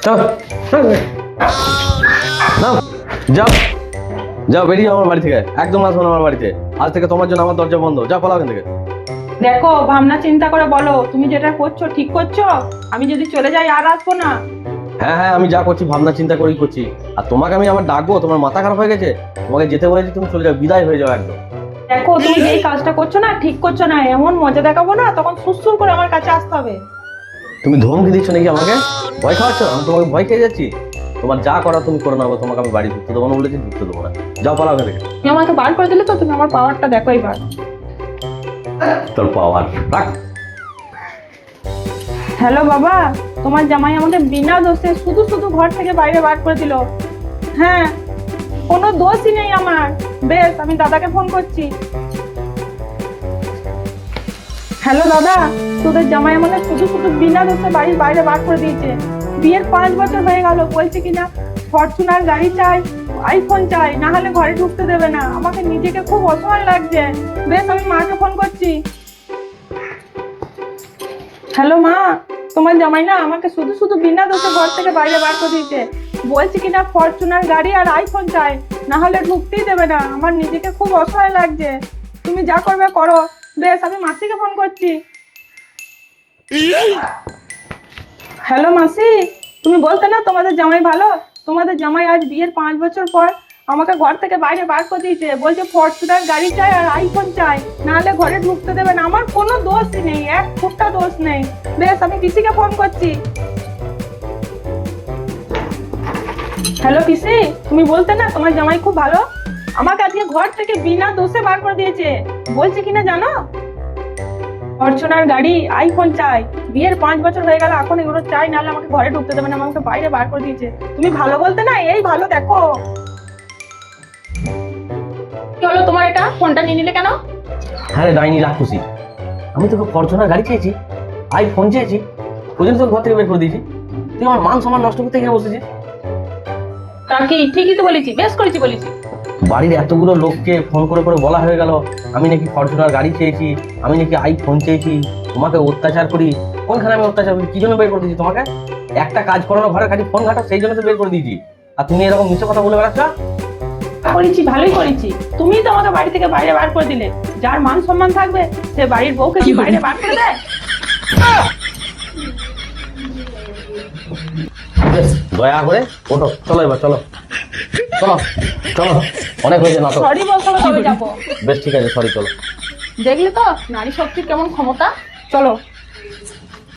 যাও যাও বেরিয়ে আমার বাড়ি থেকে, একদম আসবো না আমার বাড়িতে। আজ থেকে তোমার জন্য আমার দরজা বন্ধ। যাও পালাও এখান থেকে। দেখো ভাবনা চিন্তা করে বলো, তুমি যেটা করছো ঠিক করছো? আমি যদি চলে যাই আর আসবো না। হ্যাঁ হ্যাঁ, আমি যা করছি ভাবনা চিন্তা করেই করছি। আর তোমাকে আমি আবার ডাকবো? তোমার মাথা খারাপ হয়ে গেছে? তোমাকে যেতে বলেছি, তুমি চলে যাও, বিদায় হয়ে যাও একদম। দেখো তুমি যেই কাজটা করছো না ঠিক করছো না, এমন মজা দেখাবো না, তখন সুসুর করে আমার কাছে আসতে হবে। তুমি ধমকি দিচ্ছ নাকি আমাকে? ভয় খাওয়াচ্ছ? আমি তোমাকে ভয় খেয়ে যাচ্ছি? তোমার যা করা তুমি করে নেবো, তোমাকে আমি বাড়ি ঢুকতে দেবো না বলেছি, ঢুকতে দেবো না। যাও পালাও এখান থেকে। তুমি আমাকে বার করে দিলে তো, তুমি আমার পাওয়ারটা দেখো এবার। তোর পাওয়ার রাখ। হ্যালো বাবা, তোমার জামাই আমাকে বিনা দোষে শুধু শুধু ঘর থেকে বাইরে বার করে দিল। হ্যাঁ, কোনো দোষই নেই আমার। বেশ, আমি দাদাকে ফোন করছি। হ্যালো দাদা, তোদের জামাই আমাকে শুধু শুধু বিনা দোষে বাড়ির বাইরে বার করে দিয়েছে। বিয়ের 5 বছর হয়ে গেল, বলছে কিনা ফরচুনার গাড়ি চাই, আইফোন চাই, না হলে ঘরে ঢুকতে দেবে না। আমাকে নিজেকে খুব অসহায় লাগছে। বেশ, আমি মাকে ফোন করছি। হ্যালো মা, তোমার জামাই না আমাকে শুধু শুধু বিনা দোষে ঘর থেকে বাইরে বার করে দিয়েছে। বলছে কিনা ফরচুনার গাড়ি আর আইফোন চাই, না হলে ঢুকতেই দেবে না। আমার নিজেকে খুব অসহায় লাগছে। তুমি যা করবে করো। বেশ, আমি মাসিকে ফোন করছি। হ্যালো মাসি, তুমি বলতে না তোমাদের জামাই ভালো? তোমাদের জামাই আজ বিয়ের 5 বছর পর আমাকে ঘর থেকে বাইরে বার করে দিয়েছে। বলছে ফরচুনার গাড়ি চাই আর আইফোন চাই, নাহলে ঘরে ঢুকতে দেবে না। আমার কোনো দোষই নেই, এক ফুটটা দোষ নেই। বেশ, আমি পিসিকে ফোন করছি। হ্যালো পিসি, তুমি বলতে না তোমার জামাই খুব ভালো? আমাকে আজকে ঘর থেকে বিনা দোষে বার করে দিয়েছে। বলছে কিনা জানো, ফরচুনার গাড়ি আইফোন চাই, বিয়ের 5 বছর হয়ে গেল, এখন এগুলো চাই, নাহলে আমাকে ঘরে ঢুকতে দেবে না। আমাকে বাইরে বার করে দিয়েছে। তুমি ভালো বলতে না, এই ভালো দেখো। কি হলো তোমার, এটা ফোনটা নিয়ে নিলে কেন? হ্যাঁ রে ডাইনি রাক্ষসী, আমি তোকে ফরচুনার গাড়ি চেয়েছি, আইফোন চেয়েছি, ওই জন্য তোকে ঘর থেকে বের করে দিয়েছি। তুই আমার মান সম্মান নষ্ট করতে গিয়ে বসেছিস। তা কি, ঠিকই তো বলেছি, বেশ করেছি বলেছি। বাড়ির এতগুলো লোককে ফোন করে করে বলা হয়ে গেল আমি নাকি ফরচুনার গাড়ি চেয়েছি, আমি নাকি আইফোন চেয়েছি, তোমাকে অত্যাচার করি। কোনখানে আমি অত্যাচার করি? কি জন্য বের করে দিয়েছি তোমাকে? একটা কাজ করো না, ঘরে খালি ফোন ঘাটো, সেই জন্য তো বের করে দিয়েছি। আর তুমি এরকম মিথ্যে কথা বলে বেড়াচ্ছ। করেছি, ভালোই করেছি। তুমিই তো আমাকে বাড়ি থেকে বাইরে বার করে দিলে। যার মান সম্মান থাকবে সে বাড়ির বউকে কি বাইরে বার করে দেয়? বেশ, দয়া করে ওঠো, চলো এবার, চলো চলো চলো, অনেক হয়েছে নাটক। সরি বলতে হবে, তবে যাবো। বেশ ঠিক আছে, সরি, চলো। দেখলে তো নারী শক্তির কেমন ক্ষমতা। চলো।